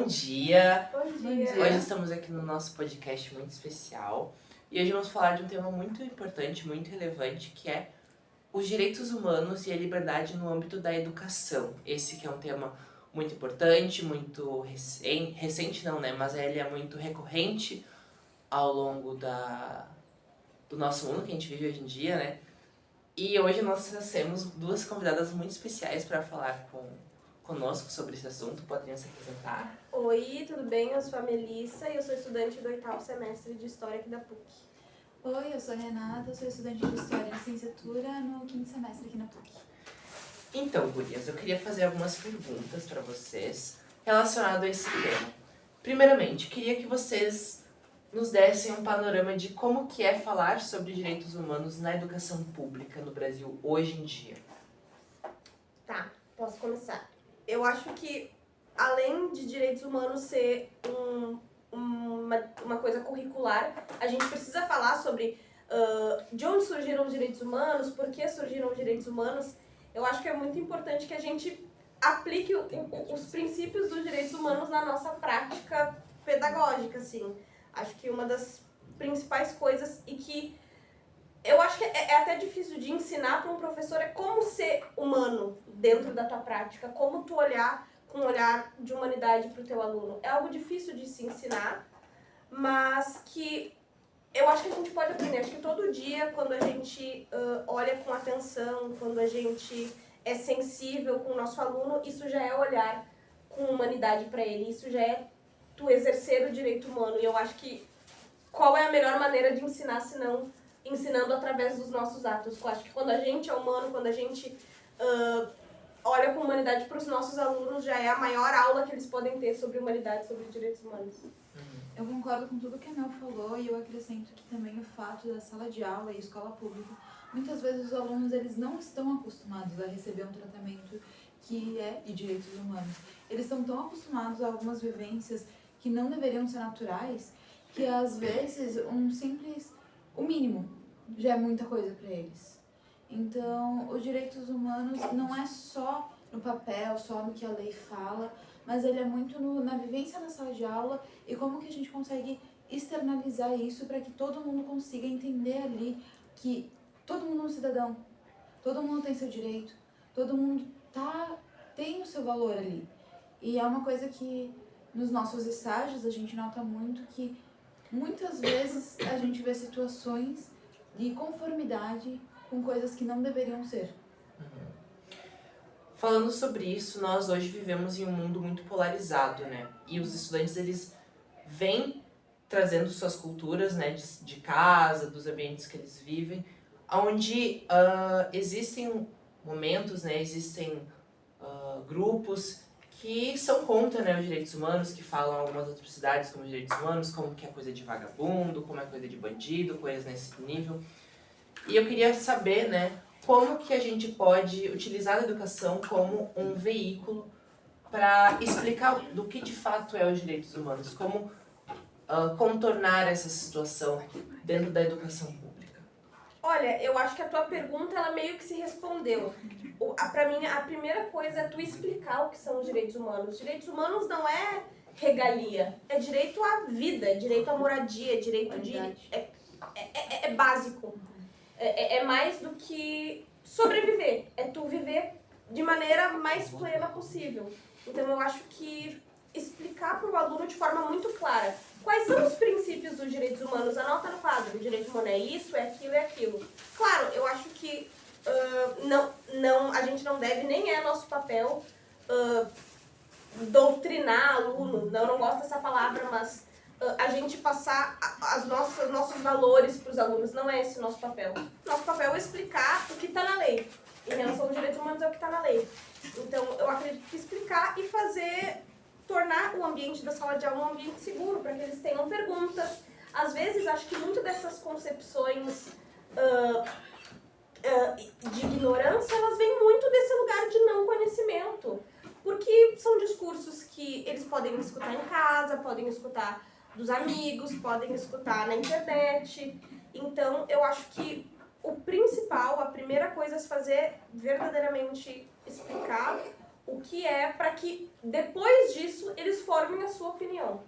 Bom dia! Bom dia! Hoje estamos aqui no nosso podcast muito especial e hoje vamos falar de um tema muito importante, muito relevante, que é os direitos humanos e a liberdade no âmbito da educação. Esse que é um tema muito importante, muito recente não, né? Mas ele é muito recorrente ao longo do nosso mundo que a gente vive hoje em dia, né? E hoje nós trouxemos duas convidadas muito especiais para falar conosco sobre esse assunto. Poderiam se apresentar? Oi, tudo bem? Eu sou a Melissa e eu sou estudante do 8º semestre de História aqui da PUC. Oi, eu sou a Renata, eu sou estudante de História e Licenciatura no 5º semestre aqui na PUC. Então, gurias, eu queria fazer algumas perguntas para vocês relacionadas a esse tema. Primeiramente, queria que vocês nos dessem um panorama de como que é falar sobre direitos humanos na educação pública no Brasil hoje em dia. Tá, posso começar. Eu acho que, além de direitos humanos ser uma coisa curricular, a gente precisa falar sobre de onde surgiram os direitos humanos, por que surgiram os direitos humanos. Eu acho que é muito importante que a gente aplique os princípios dos direitos humanos na nossa prática pedagógica, assim. Acho que uma das principais coisas e que eu acho que é até difícil de ensinar para um professor é como ser humano dentro da tua prática, como tu olhar com um olhar de humanidade para o teu aluno. É algo difícil de se ensinar, mas que eu acho que a gente pode aprender. Acho que todo dia, quando a gente olha com atenção, quando a gente é sensível com o nosso aluno, isso já é olhar com humanidade para ele, isso já é tu exercer o direito humano. E eu acho que qual é a melhor maneira de ensinar, se não ensinando através dos nossos atos. Eu acho que quando a gente é humano, quando a gente olha com humanidade para os nossos alunos, já é a maior aula que eles podem ter sobre humanidade, sobre direitos humanos. Eu concordo com tudo que a Mel falou e eu acrescento que também o fato da sala de aula e escola pública, muitas vezes os alunos eles não estão acostumados a receber um tratamento que é de direitos humanos. Eles estão tão acostumados a algumas vivências que não deveriam ser naturais, que às vezes o mínimo já é muita coisa para eles. Então, os direitos humanos não é só no papel, só no que a lei fala, mas ele é muito na vivência na sala de aula e como que a gente consegue externalizar isso para que todo mundo consiga entender ali que todo mundo é um cidadão, todo mundo tem seu direito, todo mundo tem o seu valor ali. E é uma coisa que nos nossos estágios a gente nota muito que muitas vezes a gente vê situações de conformidade com coisas que não deveriam ser. Falando sobre isso, nós hoje vivemos em um mundo muito polarizado, né? E os estudantes, eles vêm trazendo suas culturas, né, de casa, dos ambientes que eles vivem, onde existem momentos, né, existem grupos que são contra, né, os direitos humanos, que falam algumas atrocidades como direitos humanos, como que é coisa de vagabundo, como é coisa de bandido, coisas nesse nível. E eu queria saber, né, como que a gente pode utilizar a educação como um veículo para explicar do que de fato é os direitos humanos, como contornar essa situação dentro da educação pública. Olha, eu acho que a tua pergunta, ela meio que se respondeu. Pra mim, a primeira coisa é tu explicar o que são os direitos humanos. Direitos humanos não é regalia, é direito à vida, é direito à moradia, é direito de... É básico. É mais do que sobreviver, é tu viver de maneira mais plena possível. Então eu acho que explicar para o aluno de forma muito clara quais são os princípios dos direitos humanos, anota no quadro, o direito humano é isso, é aquilo, é aquilo. Claro, eu acho que a gente não deve, nem é nosso papel doutrinar aluno, não gosto dessa palavra, mas a gente passar nossos valores para os alunos, não é esse o nosso papel. Nosso papel é explicar o que está na lei. Em relação aos direitos humanos é o que está na lei. Então, eu acredito que explicar e tornar o ambiente da sala de aula um ambiente seguro, para que eles tenham perguntas. Às vezes, acho que muitas dessas concepções de ignorância, elas vêm muito desse lugar de não conhecimento. Porque são discursos que eles podem escutar em casa, podem escutar dos amigos, podem escutar na internet. Então, eu acho que o principal, a primeira coisa a se fazer, verdadeiramente explicar o que é, para que depois disso eles formem formem a sua opinião.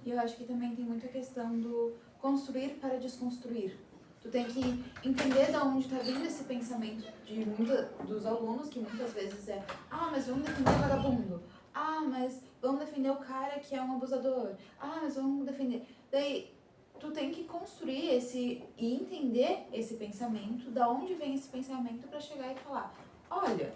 E eu acho que também tem muita questão do construir para desconstruir. Tu tem que entender de onde está vindo esse pensamento dos alunos, que muitas vezes é: ah, mas vamos defender o vagabundo. Ah, mas vamos defender o cara que é um abusador. Ah, mas vamos defender... Daí, tu tem que construir e entender esse pensamento, da onde vem esse pensamento, para chegar e falar: olha,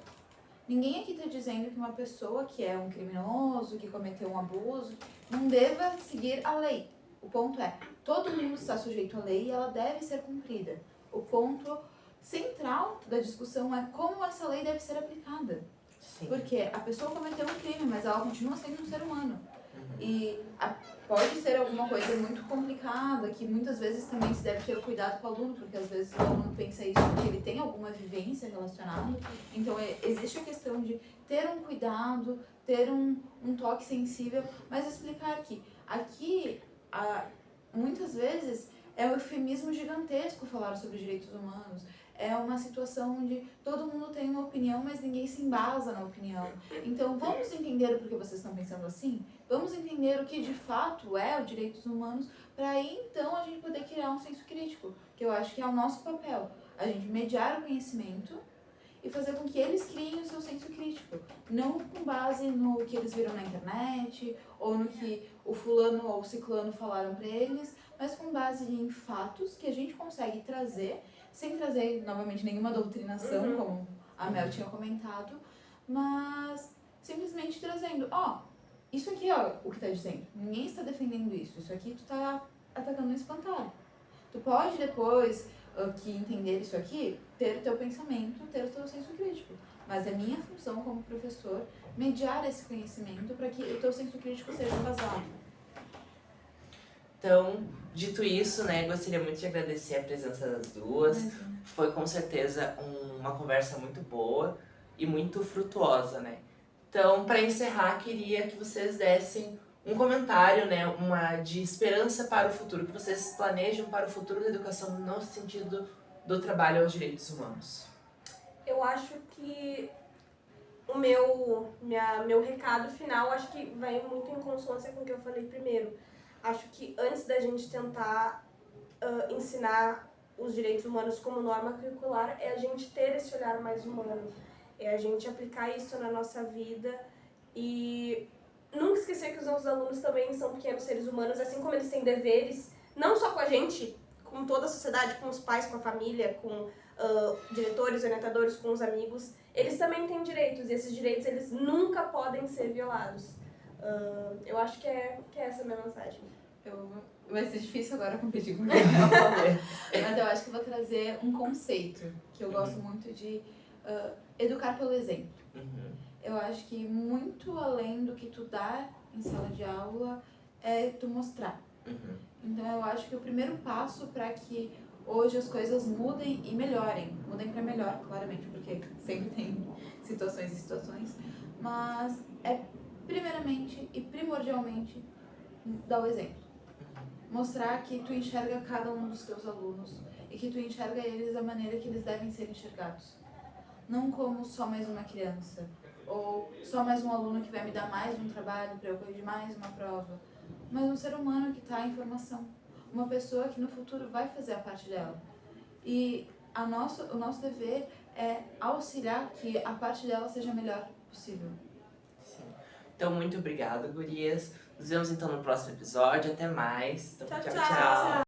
ninguém aqui está dizendo que uma pessoa que é um criminoso, que cometeu um abuso, não deva seguir a lei. O ponto é, todo mundo está sujeito à lei e ela deve ser cumprida. O ponto central da discussão é como essa lei deve ser aplicada. Sim. Porque a pessoa cometeu um crime, mas ela continua sendo um ser humano. Uhum. E pode ser alguma coisa muito complicada, que muitas vezes também se deve ter cuidado com o aluno, porque às vezes o aluno pensa isso porque ele tem alguma vivência relacionada. Então existe a questão de ter um cuidado, ter um toque sensível, mas explicar que aqui, muitas vezes, é um eufemismo gigantesco falar sobre direitos humanos. É uma situação onde todo mundo tem uma opinião, mas ninguém se embasa na opinião. Então, vamos entender o porquê vocês estão pensando assim? Vamos entender o que de fato é os direitos humanos, para aí então a gente poder criar um senso crítico, que eu acho que é o nosso papel. A gente mediar o conhecimento e fazer com que eles criem o seu senso crítico. Não com base no que eles viram na internet, ou no que o fulano ou o ciclano falaram para eles, mas com base em fatos que a gente consegue trazer, sem trazer, novamente, nenhuma doutrinação, como a Mel tinha comentado, mas simplesmente trazendo, isso aqui é o que está dizendo. Ninguém está defendendo isso. Isso aqui tu está atacando um espantalho. Tu pode depois que entender isso aqui, ter o teu pensamento, ter o teu senso crítico. Mas é minha função como professor mediar esse conhecimento para que o teu senso crítico seja embasado. Então, dito isso, né, gostaria muito de agradecer a presença das duas. Foi com certeza uma conversa muito boa e muito frutuosa, né? Então, para encerrar, queria que vocês dessem um comentário, né, de esperança para o futuro, que vocês planejam para o futuro da educação no sentido do trabalho aos direitos humanos. Eu acho que o meu recado final, acho que vai muito em consonância com o que eu falei primeiro. Acho que antes da gente tentar ensinar os direitos humanos como norma curricular, é a gente ter esse olhar mais humano, é a gente aplicar isso na nossa vida e nunca esquecer que os nossos alunos também são pequenos seres humanos, assim como eles têm deveres, não só com a gente, com toda a sociedade, com os pais, com a família, com diretores, orientadores, com os amigos, eles também têm direitos e esses direitos eles nunca podem ser violados. Eu acho que é essa a minha mensagem. Vai ser difícil agora competir com o que eu falei, mas eu acho que vou trazer um conceito que eu gosto muito de educar pelo exemplo. Eu acho que muito além do que tu dá em sala de aula é tu mostrar. Então eu acho que o primeiro passo para que hoje as coisas mudem e melhorem, mudem para melhor, claramente, porque sempre tem situações e situações, mas é primeiramente e primordialmente dar o exemplo. Mostrar que tu enxerga cada um dos teus alunos e que tu enxerga eles da maneira que eles devem ser enxergados. Não como só mais uma criança, ou só mais um aluno que vai me dar mais um trabalho para eu corrigir mais uma prova, mas um ser humano que está em formação, uma pessoa que no futuro vai fazer a parte dela. E o nosso dever é auxiliar que a parte dela seja a melhor possível. Sim. Então, muito obrigado, gurias. Nos vemos então no próximo episódio. Até mais. Então, Tchau.